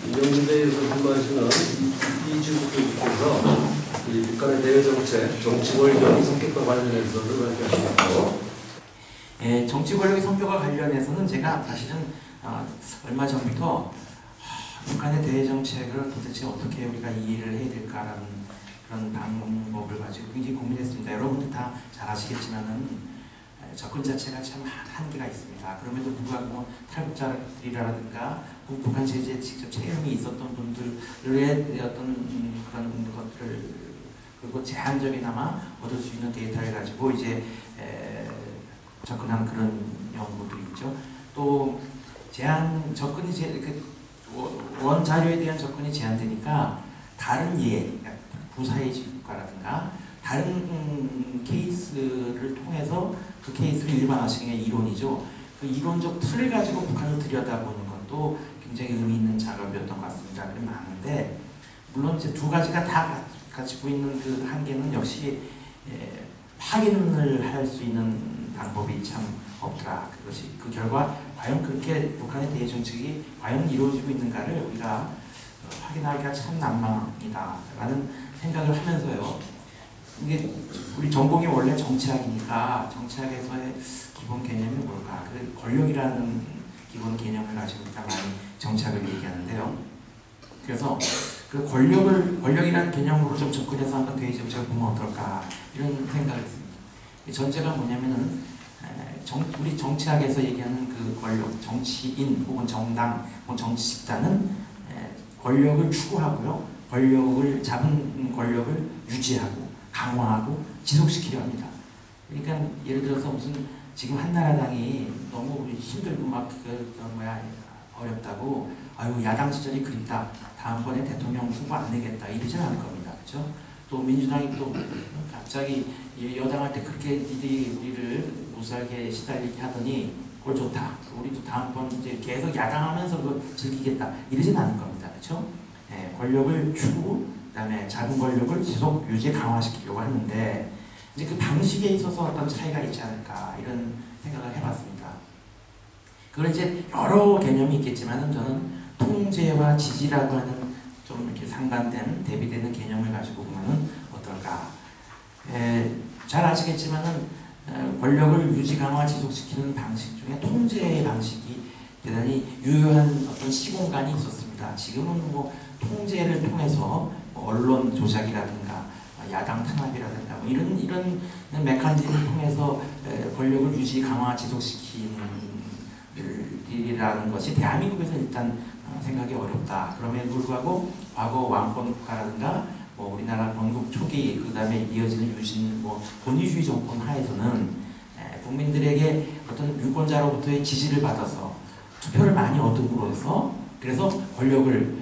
인정문제에서 근무하시는 이주 교수께서 이 북한의 대외정책, 정치 권력의 성격과 관련해서도 말씀하셨고, 정치 권력의 성격과 관련해서는 제가 사실은 얼마 전부터 북한의 대외 정책을 도대체 어떻게 우리가 이해를 해야 될까라는 그런 방법을 가지고 굉장히 고민했습니다. 여러분들 다 잘 아시겠지만은 접근 자체가 참 한계가 있습니다. 그럼에도 불구하고 탈북자들이라든가 북한 제재에 직접 체험이 있었던 분들의 어떤 그런 것들을 그리고 제한적이나마 얻을 수 있는 데이터를 가지고 이제 접근한 그런 연구들이 있죠. 또 접근이 원 자료에 대한 접근이 제한되니까 다른 부사회지 국가라든가 다른 케이스를 통해서 그 케이스를 일반화시키는 게 이론이죠. 그 이론적 틀을 가지고 북한을 들여다보는 것도 굉장히 의미 있는 작업이었던 것 같습니다. 그게 많은데 물론 이제 두 가지가 다 가지고 있는 그 한계는 역시 확인을 할 수 있는 방법이 참 없더라. 그것이 그 결과 과연 그렇게 북한의 대외 정책이 과연 이루어지고 있는가를 우리가 확인하기가 참 난망이다라는 생각을 하면서요. 이게 우리 전공이 원래 정치학이니까 정치학에서의 기본 개념이 뭘까? 그 권력이라는 기본 개념을 가지고 일단 많이 정치학을 얘기하는데요. 그래서 그 권력이라는 개념으로 좀 접근해서 한번 대외 정책을 보면 어떨까 이런 생각을 했습니다. 전제가 뭐냐면은 우리 정치학에서 얘기하는 그 권력, 정치인 혹은 정당 혹은 정치 집단은 권력을 추구하고요. 잡은 권력을 유지하고 강화하고 지속시키려 합니다. 그러니까 예를 들어서 무슨 지금 한나라당이 너무 힘들고 막 어렵다고 아유 야당 시절이 그립다. 다음번에 대통령 후보 안 내겠다. 이러진 않을 겁니다. 그렇죠? 또 민주당이 또 갑자기 여당할 때 그렇게 우리를 못살게 시달리게 하더니 그걸 좋다. 우리도 다음번 이제 계속 야당하면서 그걸 즐기겠다. 이러진 않을 겁니다. 그렇죠? 권력을 추구, 그다음에 잡은 권력을 지속 유지 강화시키려고 하는데 이제 그 방식에 있어서 어떤 차이가 있지 않을까 이런 생각을 해봤습니다. 그걸 이제 여러 개념이 있겠지만은 저는 통제와 지지라고 하는 좀 이렇게 상반된 대비되는 개념을 가지고 보면은 어떨까? 잘 아시겠지만은 권력을 유지 강화 지속시키는 방식 중에 통제의 방식이 대단히 유효한 어떤 시공간이 있었습니다. 지금은 뭐 통제를 통해서 언론 조작이라든가 야당 탄압이라든가 뭐 이런 메커니즘을 통해서 권력을 유지 강화 지속시키는 일이라는 것이 대한민국에서 일단 생각이 어렵다. 그럼에도 불구하고 과거 왕권 국가라든가 뭐 우리나라 건국 초기 그 다음에 이어지는 유신 권위주의 정권 하에서는 국민들에게 어떤 유권자로부터의 지지를 받아서 투표를 많이 얻음으로 해서 그래서 권력을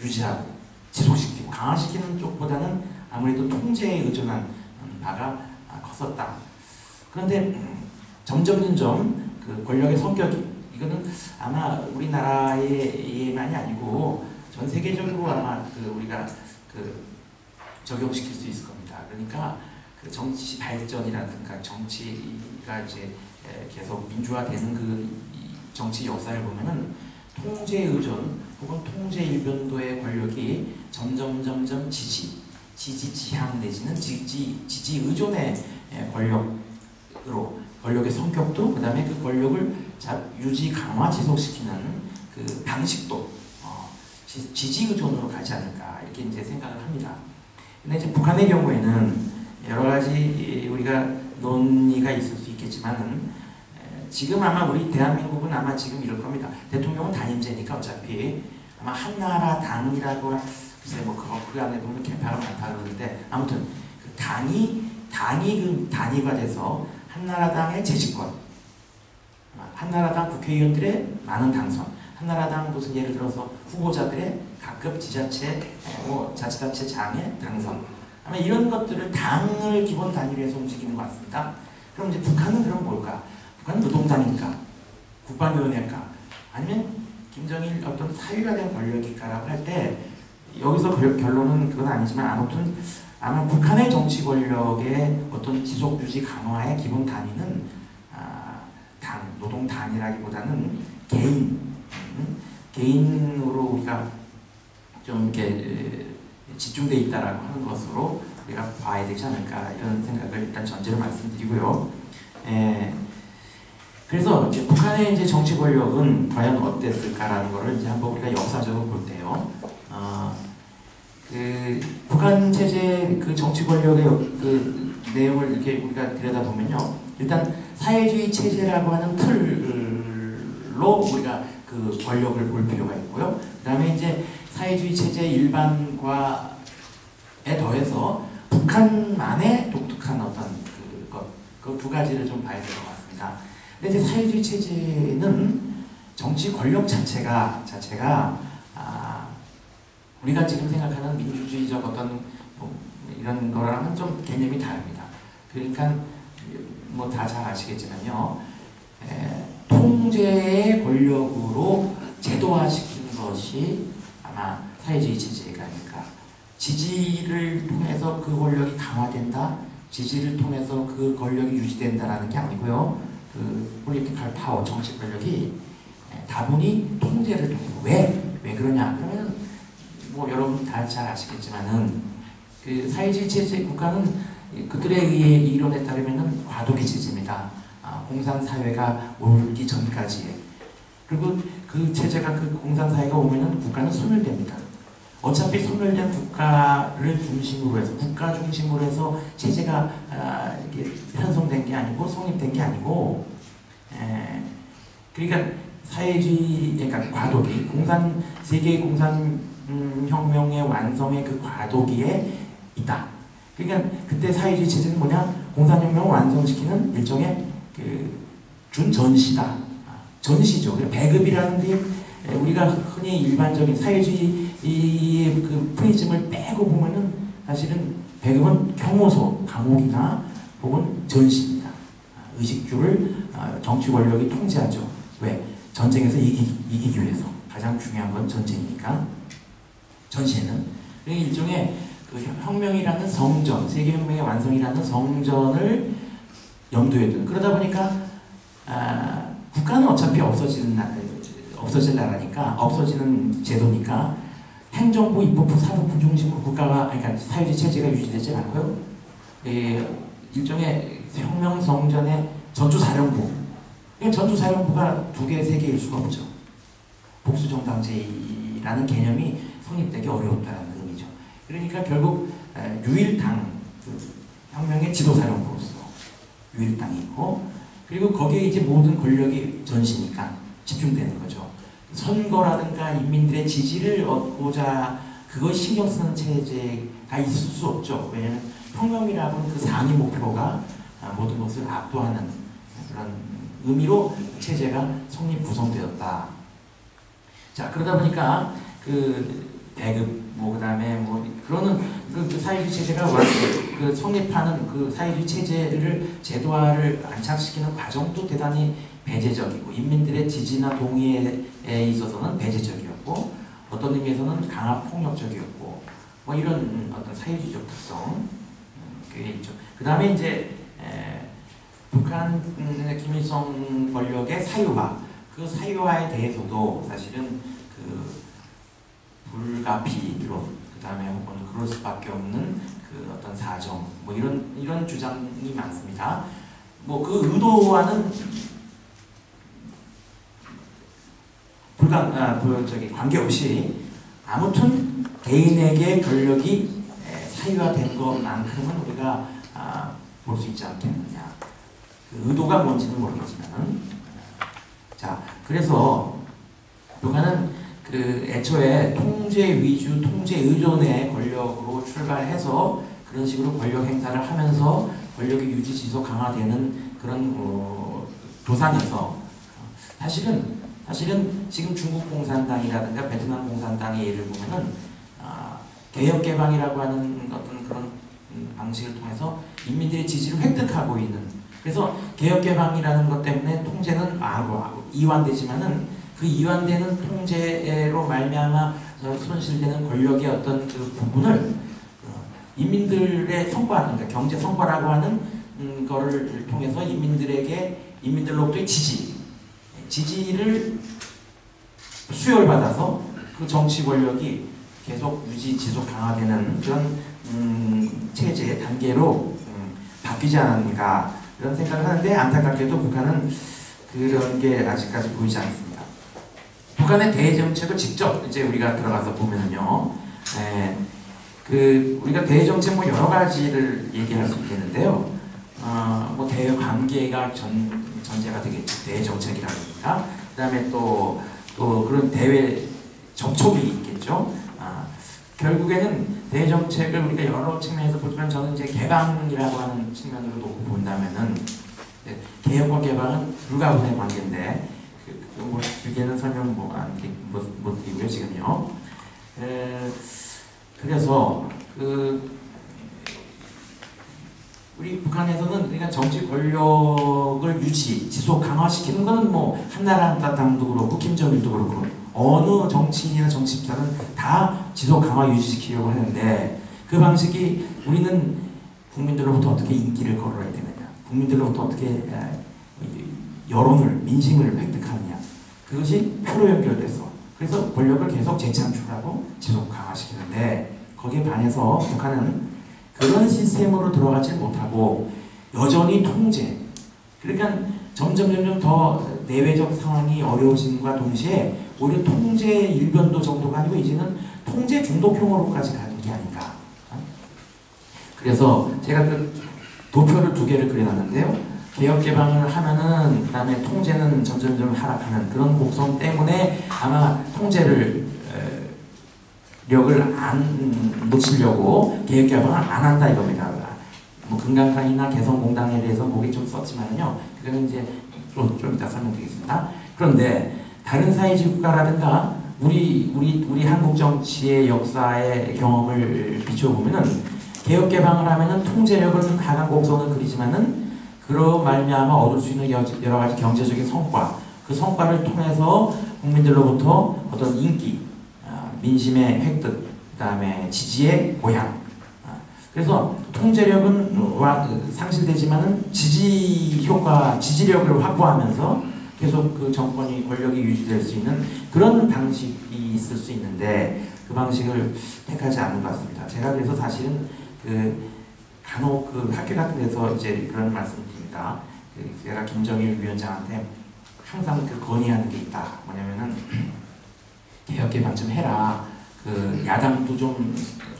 유지하고 지속시키고 강화시키는 쪽보다는 아무래도 통제에 의존한 바가 컸었다. 그런데 점점 그 권력의 성격이 이거는 아마 우리나라에만이 아니고 전 세계적으로 아마 우리가 적용시킬 수 있을 겁니다. 그러니까 그 정치 발전이라든가 정치가 이제 계속 민주화되는 그 정치 역사를 보면은 통제 의존 혹은 통제 일변도의 권력이 점점 지지지향 내지는 지지 의존의 권력의 성격도 그다음에 그 권력을 유지 강화 지속시키는 그 방식도 지지 의존으로 가지 않을까 이렇게 이제 생각을 합니다. 근데 이제 북한의 경우에는 여러 가지 우리가 논의가 있을 수 있겠지만은 지금 아마 우리 대한민국은 아마 지금 이럴 겁니다. 대통령은 단임제니까 어차피 아마 한나라 당이라고 글쎄 그 안에 보면 개파가 많다 그러는데 아무튼 그 당이 그 단위가 돼서 한나라당의 재집권, 한나라당 국회의원들의 많은 당선, 한나라당 무슨 예를 들어서 후보자들의 각급 지자체, 자치단체장의 당선, 아마 이런 것들을 당을 기본 단위로 해서 움직이는 것 같습니다. 그럼 이제 북한은 그럼 뭘까? 북한은 노동당일까? 국방위원회일까? 아니면 김정일 어떤 사유화된 권력일까라고 할 때 여기서 결론은 그건 아니지만 아무튼 아마 북한의 정치 권력의 어떤 지속 유지 강화의 기본 단위는 노동당이라기보다는 개인으로 우리가 좀 이렇게 집중돼 있다라고 하는 것으로 우리가 봐야 되지 않을까 이런 생각을 일단 전제로 말씀드리고요. 그래서 이제 북한의 이제 정치 권력은 과연 어땠을까라는 것을 이제 한번 우리가 역사적으로 볼 때요. 그 북한 체제 그 정치 권력의 그 내용을 이렇게 우리가 들여다보면요. 일단 사회주의 체제라고 하는 틀로 우리가 그 권력을 볼 필요가 있고요. 그 다음에 이제 사회주의 체제 일반과에 더해서 북한만의 독특한 어떤 그 두 가지를 좀 봐야 될 것 같습니다. 근데 이제 사회주의 체제는 정치 권력 자체가 우리가 지금 생각하는 민주주의적 어떤 뭐 이런 거랑은 좀 개념이 다릅니다. 그러니까 뭐 다 잘 아시겠지만요. 통제의 권력으로 제도화시키는 것이 아마 사회주의 체제가 아닐까. 지지를 통해서 그 권력이 강화된다. 지지를 통해서 그 권력이 유지된다라는 게 아니고요. 그 폴리티컬 파워, 정치 권력이 다분히 통제를 통해서 왜 그러냐? 그러면 뭐 여러분 다 잘 아시겠지만은 그 사회주의 체제 국가는 그들에 의해 이론에 따르면은 과도기 체제입니다. 공산사회가 오기 전까지에. 그리고 그 체제가 그 공산사회가 오면은 국가는 소멸됩니다. 어차피 소멸된 국가를 중심으로 해서 국가 중심으로 해서 체제가 이게 편성된 게 아니고 성립된 게 아니고 그러니까 사회주의 그러니까 과도기 세계 공산 혁명의 완성의 그 과도기에 있다. 그러니까 그때 사회주의 체제는 뭐냐? 공산혁명을 완성시키는 일종의 그 준전시다. 전시죠. 배급이라는 게 우리가 흔히 일반적인 사회주의 그 프리즘을 빼고 보면은 사실은 배급은 교모소, 감옥이나 혹은 전시입니다. 의식주를 정치 권력이 통제하죠. 왜? 전쟁에서 이기기 위해서. 가장 중요한 건 전쟁이니까. 전시에는 일종의 그 혁명이라는 성전, 세계혁명의 완성이라는 성전을 염두에 두는. 그러다 보니까 국가는 어차피 없어질 나라니까, 없어지는 제도니까 행정부, 입법부, 사법부 중심으로 국가가, 그러니까 사회주의 체제가 유지되지 않고요. 일종의 혁명 성전의 전투사령부. 전투사령부가 2개, 3개일 수가 없죠. 복수정당제라는 개념이 성립되기 어려웠다는 의미죠. 그러니까 결국 유일당, 그 혁명의 지도사령부로서 유일당이 있고, 그리고 거기에 이제 모든 권력이 전시니까 집중되는 거죠. 선거라든가 인민들의 지지를 얻고자 그걸 신경 쓰는 체제가 있을 수 없죠. 왜냐하면 혁명이라고 하는 그 상위 목표가 모든 것을 압도하는 그런 의미로 체제가 구성되었다. 자, 그러다 보니까 그 배급 그 다음에 그러는 그 사회주의 체제가 그 성립하는 그 사회주의 체제를 제도화를 안착시키는 과정도 대단히 배제적이고, 인민들의 지지나 동의에 있어서는 배제적이었고, 어떤 의미에서는 강압 폭력적이었고, 뭐 이런 어떤 사회주의적 특성 그게 있죠. 그 다음에 이제 북한 김일성 권력의 사유화, 그 사유화에 대해서도 사실은 그 불가피론, 그 다음에 혹은 그럴 수밖에 없는 그 어떤 사정, 뭐 이런 주장이 많습니다. 뭐 그 의도와는 관계없이 아무튼 개인에게 권력이 사유화된 것만큼은 우리가 볼 수 있지 않겠느냐. 그 의도가 뭔지는 모르겠지만, 자, 그래서 북한은 그 애초에 통제 위주, 통제 의존의 권력으로 출발해서 그런 식으로 권력 행사를 하면서 권력의 유지 지속 강화되는 그런 도상에서 사실은 지금 중국 공산당이라든가 베트남 공산당의 예를 보면은 개혁개방이라고 하는 어떤 그런 방식을 통해서 인민들의 지지를 획득하고 있는, 그래서 개혁개방이라는 것 때문에 통제는 이완되지만은 그 이완되는 통제로 말미암아 손실되는 권력의 어떤 그 부분을 인민들의 성과, 그러니까 경제 성과라고 하는 거를 통해서 인민들로부터의 지지를 수혈받아서 그 정치 권력이 계속 유지 지속 강화되는 그런 체제 단계로 바뀌지 않았는가 이런 생각을 하는데 안타깝게도 북한은 그런 게 아직까지 보이지 않습니다. 북한의 대외 정책을 직접 이제 우리가 들어가서 보면은요, 우리가 대외 정책 뭐 여러 가지를 얘기할 수 있겠는데요. 뭐 대외 관계가 전제가 되겠죠. 대외 정책이라든가, 그다음에 또 그런 대외 접촉이 있겠죠. 결국에는 대외 정책을 우리가 여러 측면에서 보지만 저는 이제 개방이라고 하는 측면으로 놓고 본다면은 개혁과 개방은 불가분의 관계인데 뭐 길게는 설명 못 드리고요 지금요. 그래서 우리 북한에서는 그러니까 정치 권력을 지속 강화시키는 것은 뭐 한나라당도 그렇고 김정일도 그렇고 어느 정치인이나 정치인은 다 지속 강화 유지시키려고 하는데 그 방식이 우리는 국민들로부터 어떻게 인기를 걸어야 되느냐, 국민들로부터 어떻게 여론을, 민심을 획득하느냐, 그것이 표로 연결돼서 그래서 권력을 계속 재창출하고 지속 강화시키는데 거기에 반해서 북한은 그런 시스템으로 들어가지 못하고 여전히 통제, 그러니까 점점 더 내외적 상황이 어려워짐과 동시에 오히려 통제 일변도 정도가 아니고 이제는 통제 중독형으로까지 가는 게 아닌가. 그래서 제가 그 도표를 2개를 그려놨는데요. 개혁 개방을 하면은 그다음에 통제는 점점 하락하는 그런 곡선 때문에 아마 통제를 력을 안 놓치려고 개혁 개방을 안 한다 이겁니다. 뭐 금강산이나 개성공단에 대해서 목이 좀 썼지만요. 그거는 이제 좀 이따 설명드리겠습니다. 그런데 다른 사회주의 국가라든가 우리 한국 정치의 역사의 경험을 비춰보면은 개혁 개방을 하면은 통제력은 강한 곡선을 그리지만은 그로 말미암아 얻을 수 있는 여러 가지 경제적인 성과, 그 성과를 통해서 국민들로부터 어떤 인기, 민심의 획득, 그다음에 지지의 보양. 그래서 통제력은 상실되지만은 지지 효과, 지지력을 확보하면서 계속 그 정권이 권력이 유지될 수 있는 그런 방식이 있을 수 있는데 그 방식을 택하지 않는 것 같습니다. 제가 그래서 사실은 간혹 학교 같은 데서 이제 그런 말씀을 드립니다. 제가 김정일 위원장한테 항상 건의하는 게 있다. 뭐냐면은 개혁 개방 좀 해라. 야당도 좀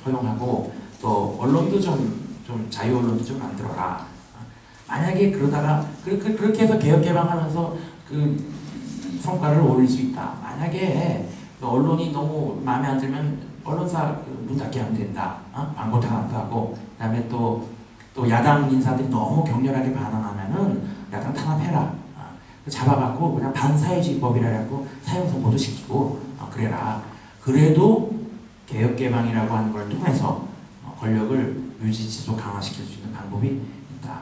허용하고 또 언론도 좀 자유 언론도 좀 만들어라. 만약에 그러다가 그렇게 해서 개혁 개방하면서 그 성과를 올릴 수 있다. 만약에 언론이 너무 마음에 안 들면 언론사 문 닫게 하면 된다. 광고 탄압도 하고, 그다음에 또 야당 인사들이 너무 격렬하게 반항하면은 야당 탄압해라. 잡아갖고 그냥 반사회주의법이라 해갖고 사형 선고도 시키고 그래라. 그래도 개혁 개방이라고 하는 걸 통해서 권력을 유지 지속 강화시킬 수 있는 방법이 있다.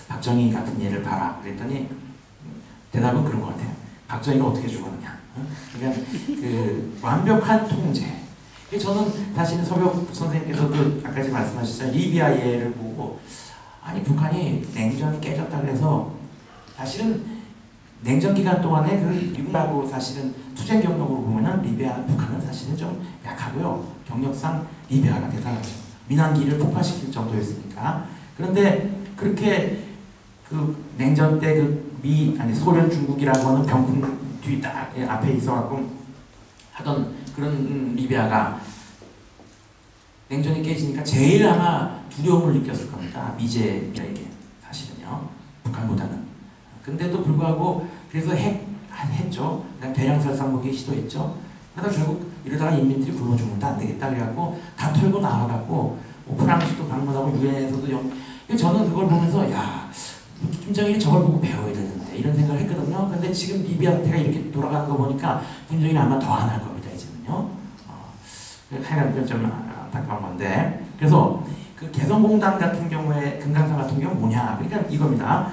박정희 같은 예를 봐라. 그랬더니 대답은 그런 것 같아요. 박정희가 어떻게 죽었냐. 그러니까 완벽한 통제. 저는 사실은 서병 선생님께서도 아까 말씀하셨잖아요. 리비아 예를 보고 아니 북한이 냉전이 깨졌다 그래서 사실은 냉전 기간 동안에 미국하고 사실은 투쟁 경력으로 보면은 북한은 사실은 좀 약하고요. 경력상 리비아가 대단하죠. 민항기를 폭파시킬 정도였으니까. 그런데 그렇게 냉전 때 소련 중국이라고 하는 병풍 뒤 딱 앞에 있어갖고 하던 그런 리비아가 냉전이 깨지니까 제일 아마 두려움을 느꼈을 겁니다. 미제에게 사실은요. 북한보다는. 근데도 불구하고 그래서 했죠. 대량 살상무기 시도했죠. 그러다 결국 이러다가 인민들이 굶어 죽는다 안 되겠다 그래갖고 다 털고 나와갖고 프랑스도 방문하고 유엔에서도 저는 그걸 보면서 야 김정일이 저걸 보고 배워야 되는데 이런 생각을 했거든요. 근데 지금 리비아 상태가 이렇게 돌아가는 거 보니까 김정일이 아마 더 안 할 겁니다. 이제는요. 하여간 좀 안타까운 건데 그래서 그 개성공단 같은 경우에 금강산 같은 경우 뭐냐 그러니까 이겁니다.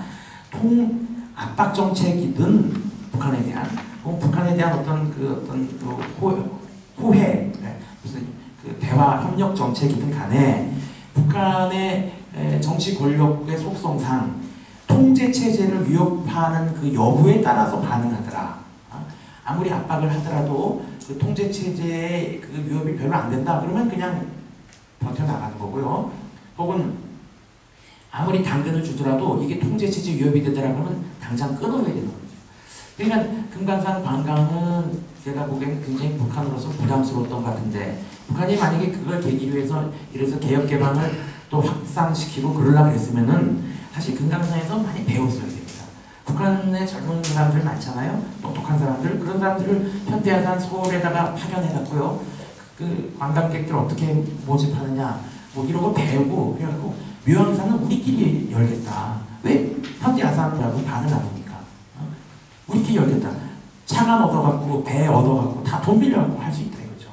압박 정책이든 북한에 대한 어떤 호혜 무슨 대화 협력 정책이든 간에 북한의 정치 권력의 속성상 통제 체제를 위협하는 그 여부에 따라서 반응하더라. 아무리 압박을 하더라도 그 통제 체제의 그 위협이 별로 안 된다. 그러면 그냥 버텨나가는 거고요. 혹은 아무리 당근을 주더라도 이게 통제 체제 위협이 되더라 그러면 당장 끊어야 되는 거죠. 그러니까 금강산 관광은 제가 보기에는 굉장히 북한으로서 부담스러웠던 것 같은데, 북한이 만약에 그걸 계기로 해서 이래서 개혁 개방을 또 확산시키고 그러려고 했으면은 사실 금강산에서 많이 배웠어야 됩니다. 북한의 젊은 사람들 많잖아요. 똑똑한 사람들. 그런 사람들을 현대화산 서울에다가 파견해갖고요. 그 관광객들 어떻게 모집하느냐 뭐 이런 거 배우고, 그래갖고 묘양산은 우리끼리 열겠다. 왜 현대화산이라고 반응 안 합니까? 우리끼리 열겠다. 차가 얻어갖고 배 얻어갖고 다 돈 빌려갖고 할 수 있다 이거죠.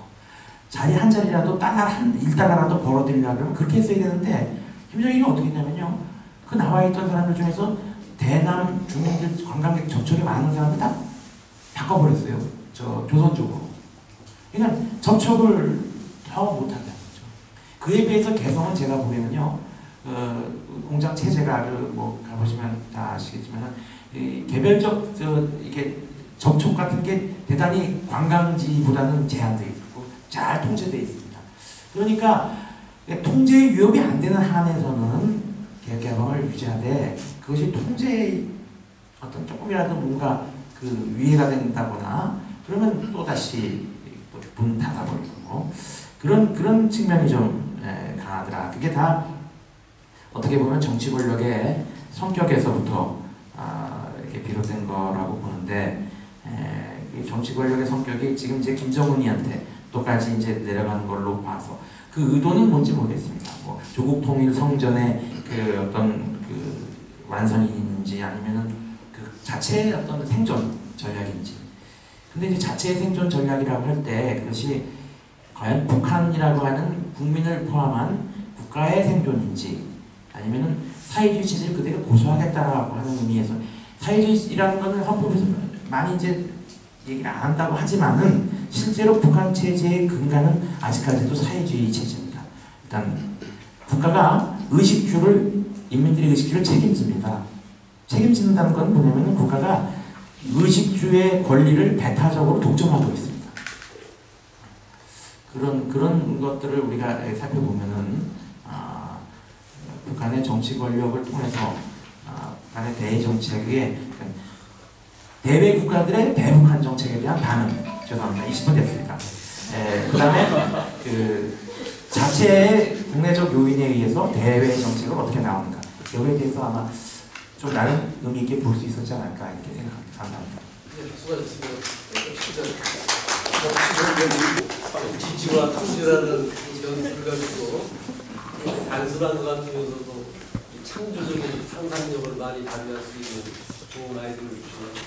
자리 한 자리라도 달러 한 1달러라도 벌어들이려고 그러면 그렇게 했어야 되는데, 김정일이 어떻게 했냐면요. 그 나와있던 사람들 중에서 대남 주민들 관광객 접촉이 많은 사람들 다 바꿔버렸어요. 저 조선 쪽으로. 그러니까 접촉을 더 못하게 한 거죠. 그에 비해서 개성은 제가 보기에는요. 공장 체제가 뭐 가보시면 다 아시겠지만 개별적 이게 접촉 같은 게 대단히 관광지보다는 제한되어 있고 잘 통제되어 있습니다. 그러니까 통제 위협이 안 되는 한에서는 개혁개방을 유지하되, 그것이 통제의 어떤 조금이라도 뭔가 그 위해가 된다거나 그러면 또 다시 문 닫아버리고 그런 측면이 좀 강하더라. 그게 다 어떻게 보면 정치 권력의 성격에서부터 이렇게 비롯된 거라고 보는데, 정치 권력의 성격이 지금 이제 김정은이한테 또까지 이제 내려가는 걸로 봐서 그 의도는 뭔지 모르겠습니다. 뭐 조국 통일 성전의 그 어떤 그 완성인지 아니면은 그 자체의 어떤 생존 전략인지. 근데 이제 자체의 생존 전략이라고 할 때 그것이 과연 북한이라고 하는 국민을 포함한 국가의 생존인지, 아니면은 사회주의 체제를 그대로 고수하겠다라고 하는 의미에서, 사회주의라는 거는 헌법에서 많이 이제 얘기를 안 한다고 하지만은 실제로 북한 체제의 근간은 아직까지도 사회주의 체제입니다. 일단 국가가 의식주를, 인민들의 의식주를 책임집니다. 책임진다는 건 뭐냐면 국가가 의식주의 권리를 배타적으로 독점하고 있습니다. 그런 것들을 우리가 살펴보면은 북한의 정치 권력을 통해서 북한의 대외 정책의 대외 국가들의 대북한 정책에 대한 반응, 죄송합니다. 20분 됐습니다. 그 다음에 그 자체의 국내적 요인에 의해서 대외 정책을 어떻게 나오는가, 여기에 대해서 아마 좀 나름 의미 있게 볼 수 있었지 않을까 이렇게 생각합니다. 감사합니다. 네, 수고하셨습니다. 지지와 통제라는 연습을 가지고 단순한 것 같으면서도 창조적인 상상력을 많이 발휘할 수 있는 좋은 아이디어를 주시네요.